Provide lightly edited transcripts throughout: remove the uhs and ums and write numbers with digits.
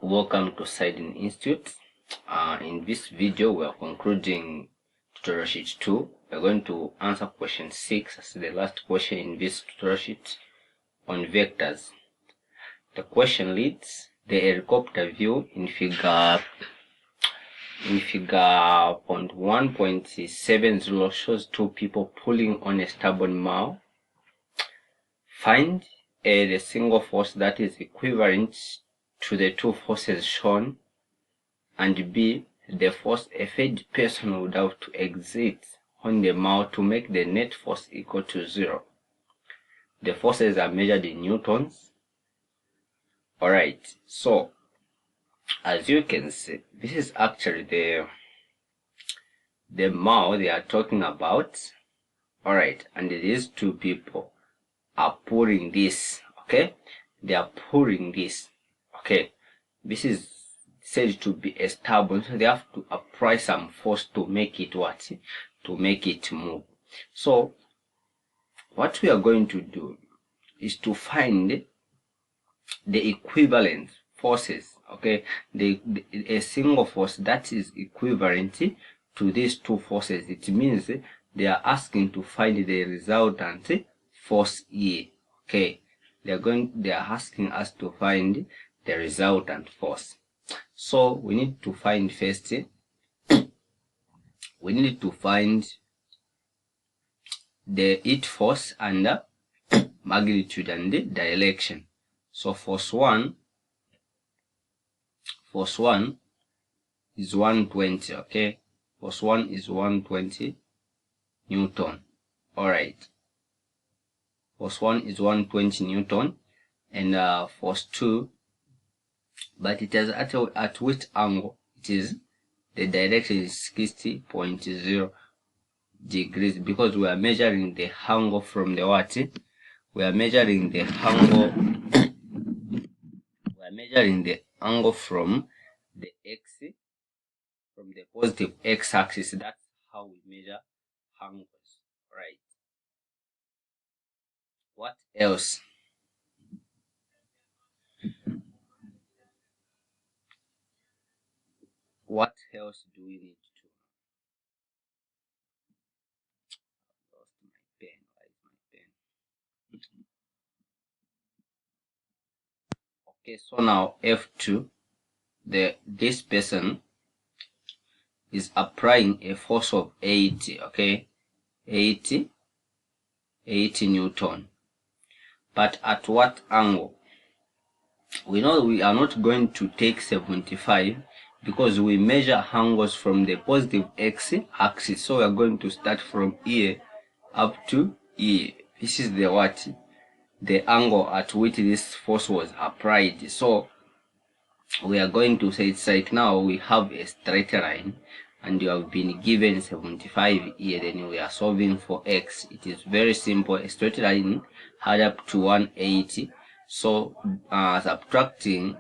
Welcome to Siding Institute. In this video, we are concluding tutorial sheet 2. We are going to answer question 6 as the last question in this tutorial sheet on vectors. The question reads: the helicopter view in figure 1.70 shows two people pulling on a stubborn mower. Find A, the single force that is equivalent to the two forces shown, and B, the force a third person would have to exert on the mower to make the net force equal to 0. The forces are measured in newtons. Alright, so as you can see, this is actually the mower they are talking about. Alright, and these two people are pulling this, okay? They are pulling this, okay? This is said to be a stubborn, so they have to apply some force to make it what? To make it move. So what we are going to do is to find the equivalent forces, okay? A single force that is equivalent to these two forces. It means they are asking to find the resultant force E, okay? They are asking us to find the resultant force. So we need to find first, we need to find the heat force and the magnitude and the direction. So force 1 is 120, okay? Force 1 is 120 Newton. Alright. Force 1 is 120 Newton, and force 2, but it is at which angle? It is, the direction is 60.0 degrees, because we are measuring the angle from the what? We are measuring the angle. We are measuring the angle from the x, from the positive x-axis. That's how we measure angles, right? What else? What else do we need to? Lost my pen. Where is my pen? Okay, so now F2, this person is applying a force of 80, okay? 80 Newton. But at what angle? We know we are not going to take 75 because we measure angles from the positive x-axis. So we are going to start from here up to here. This is the what? The angle at which this force was applied. So we are going to say it's like now we have a straight line and you have been given 75 here, then we are solving for x. It is very simple. A straight line had up to 180. So subtracting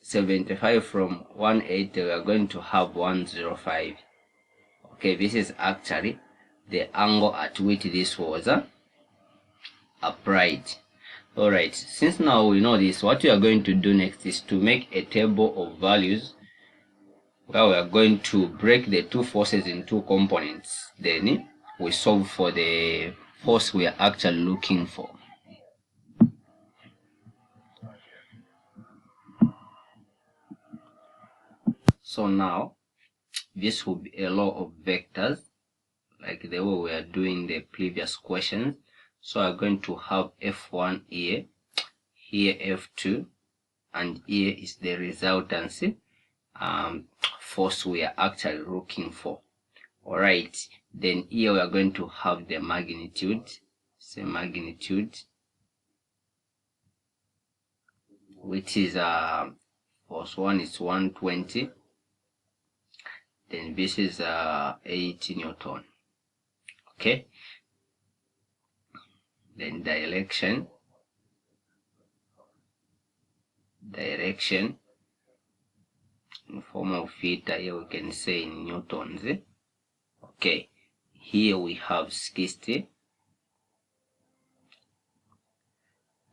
75 from 180, we are going to have 105. Okay, this is actually the angle at which this was applied. Alright, since now we know this, what we are going to do next is to make a table of values where we are going to break the two forces in two components. Then we solve for the force we are actually looking for. So now this will be a law of vectors, like the way we are doing the previous questions. So I'm going to have F1 here, here F2, and here is the resultancy force we are actually looking for. Alright, then here we are going to have the magnitude, say magnitude, which is force 1 is 120, then this is 80 Newton. Okay, then direction in form of theta, here we can say in newtons. Okay, here we have 60,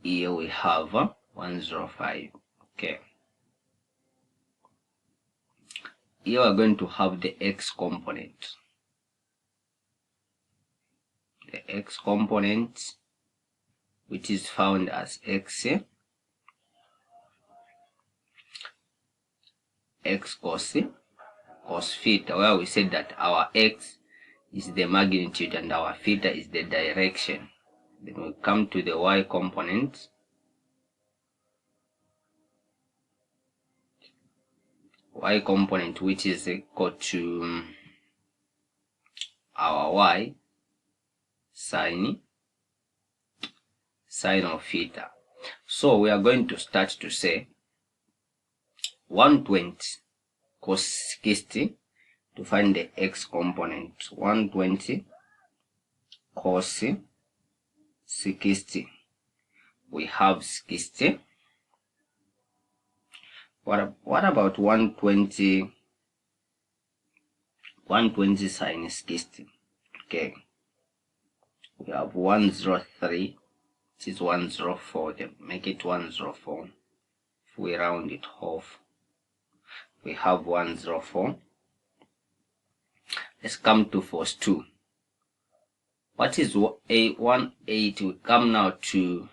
here we have 105. Okay, here we're going to have the x component. The x component, which is found as x cos theta, where we said that our x is the magnitude and our theta is the direction. Then we come to the y component. Y component, which is equal to our y sine of theta. So we are going to start to say 120 cos 60 to find the x component. 120 cos 60. We have 60. What about 120 sine 60? Okay, we have 103, which is 104. Then make it 104. If we round it off, we have 104. Let's come to force 2. What is a 180? We come now to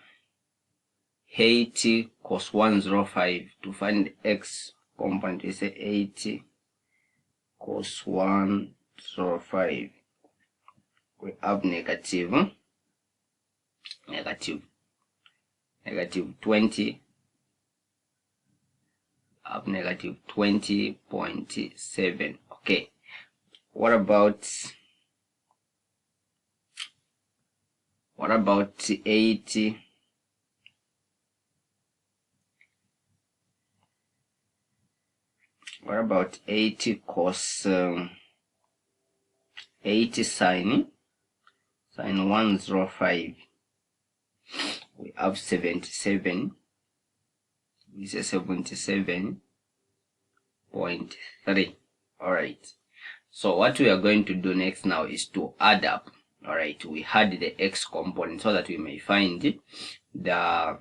80 cos 105 to find the x component. We say 80 cos 105. We have negative 20. Up negative 20.7. Okay, what about 80? What about 80 cos 80 sine 105? We have 77. This is 77.3. All right. So what we are going to do next now is to add up. All right. We had the x component so that we may find the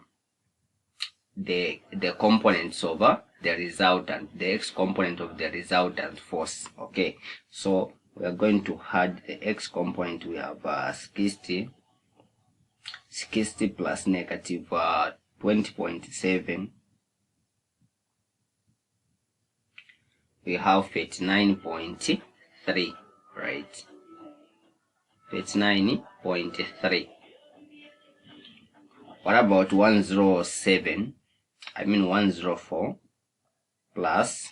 components of the resultant, the x component of the resultant force. Okay. So we are going to add the x component. We have 60 plus negative 20.7. We have 39.3, right? 39.3. What about 107? I mean 104 plus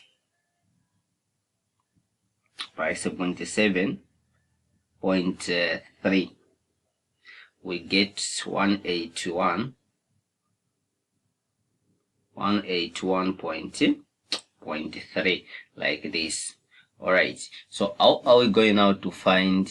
77.3. We get 181.3, like this. All right. So how are we going now to find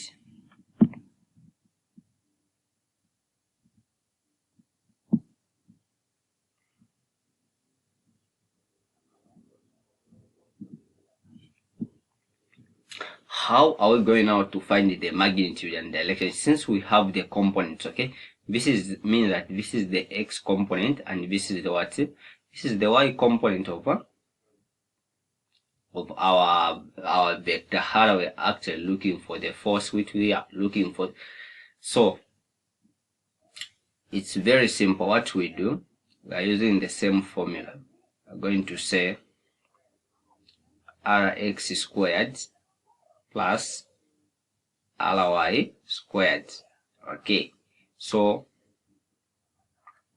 the magnitude and direction, since we have the components? Okay, this means that this is the x component and this is the what? This is the y component of our vector. How are we actually looking for the force which we are looking for? So it's very simple. What we do, we are using the same formula. We're going to say rx squared plus ry squared. Okay, so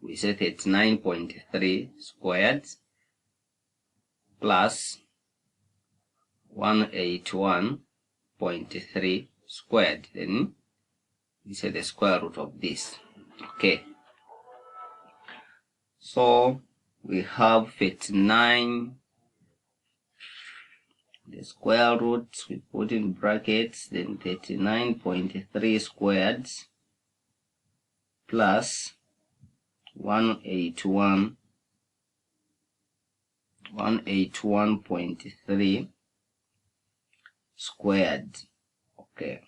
we say 39.3 squared plus 181.3 squared. Then we say the square root of this. Okay, so we have 39, the square root we put in brackets, then 39.3 squared plus 181.3 squared. Okay,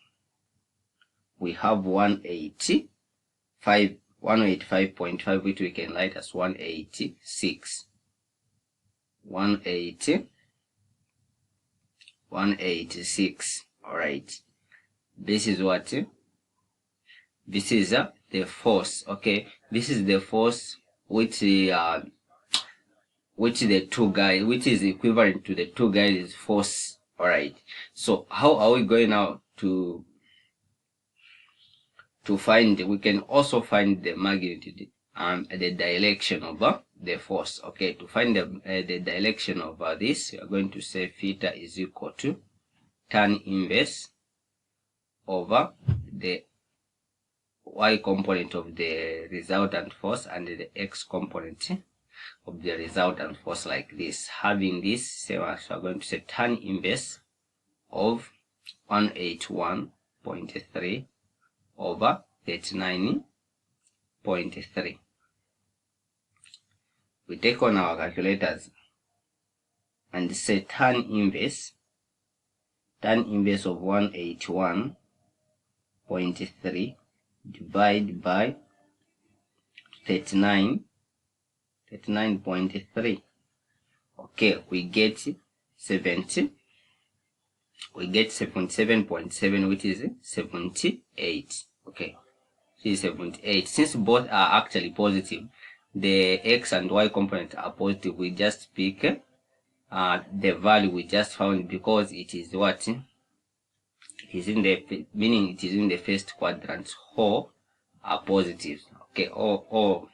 we have 185.5, which we can write as 186. 186 186. All right, this is what, this is the force. Okay, this is the force which the two guys, which is equivalent to the two guys force. All right, so how are we going now to find? We can also find the magnitude and the direction of the force. Okay, to find the direction of this, we are going to say theta is equal to tan inverse over the y component of the resultant force and the x component of the resultant force, like this. Having this, so we are going to say tan inverse of 181.3 over 39.3. We take on our calculators and say tan inverse of 181.3 divided by 39.3. Okay, we get 77.7, which is 78. Okay, this is 78. Since both are actually positive, the x and y component are positive, we just pick the value we just found, because it is what? It is in the, meaning it is in the first quadrant. All are positive. Okay, all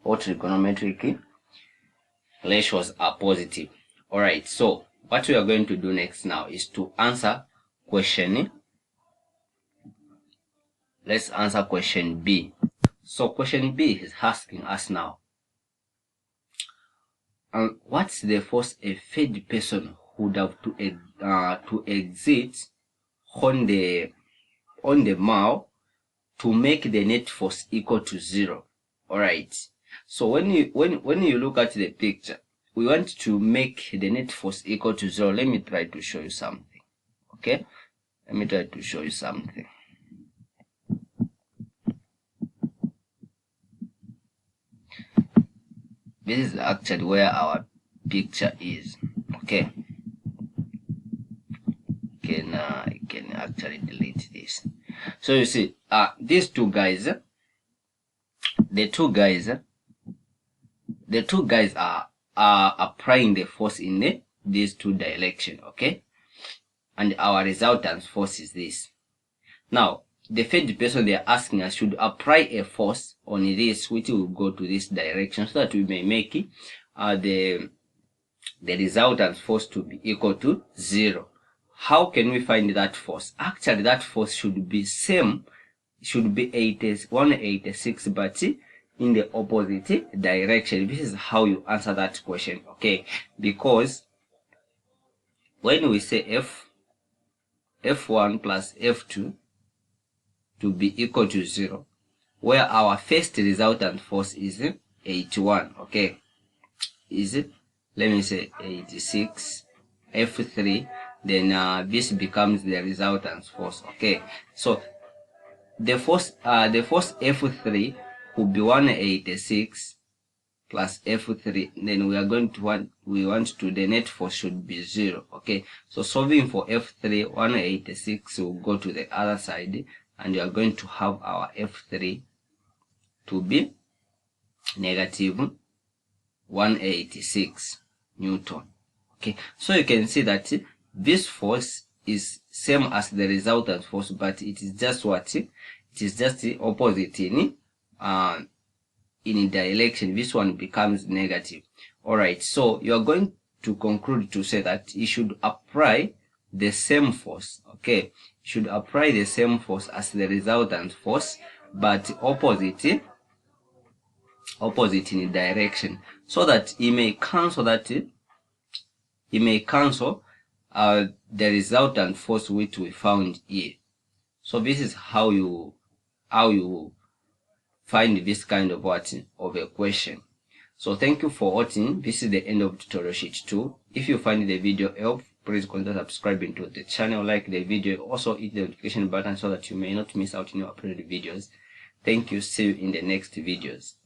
trigonometric ratios are positive. All right, so what we are going to do next now is to answer question. Let's answer question B. So question B is asking us now, what's the force a third person would have to exert on the mouth to make the net force equal to 0? All right, so when you look at the picture, we want to make the net force equal to 0. Let me try to show you something. Okay, let me try to show you something. This is actually where our picture is. Okay, I can actually delete this. So you see, these two guys, the two guys are applying the force in these two directions. Okay, and our resultant force is this. Now the third person, they are asking us should apply a force on this which will go to this direction, so that we may make the resultant force to be equal to 0. How can we find that force? Actually, that force should be same, should be 186, but in the opposite direction. This is how you answer that question. Okay, because when we say F1 plus F2 to be equal to 0, where our first resultant force is 81, okay, is it, let me say 86, F3, then this becomes the resultant force. Okay, so the force F3 will be 186 plus F3, then we are going to the net force should be 0. Okay, so solving for F3, 186 will go to the other side, and we are going to have our F3 to be negative 186 Newton. Okay, so you can see that this force is same as the resultant force, but it is just what? It is just the opposite in direction. This one becomes negative. All right, so you are going to conclude to say that you should apply the same force. Okay, you should apply the same force as the resultant force, but opposite in direction, so that you may cancel the resultant force which we found here. So this is how you find this kind of a question. So thank you for watching. This is the end of tutorial sheet 2. If you find the video helpful, please consider subscribing to the channel, like the video, also hit the notification button so that you may not miss out on your uploaded videos. Thank you. See you in the next videos.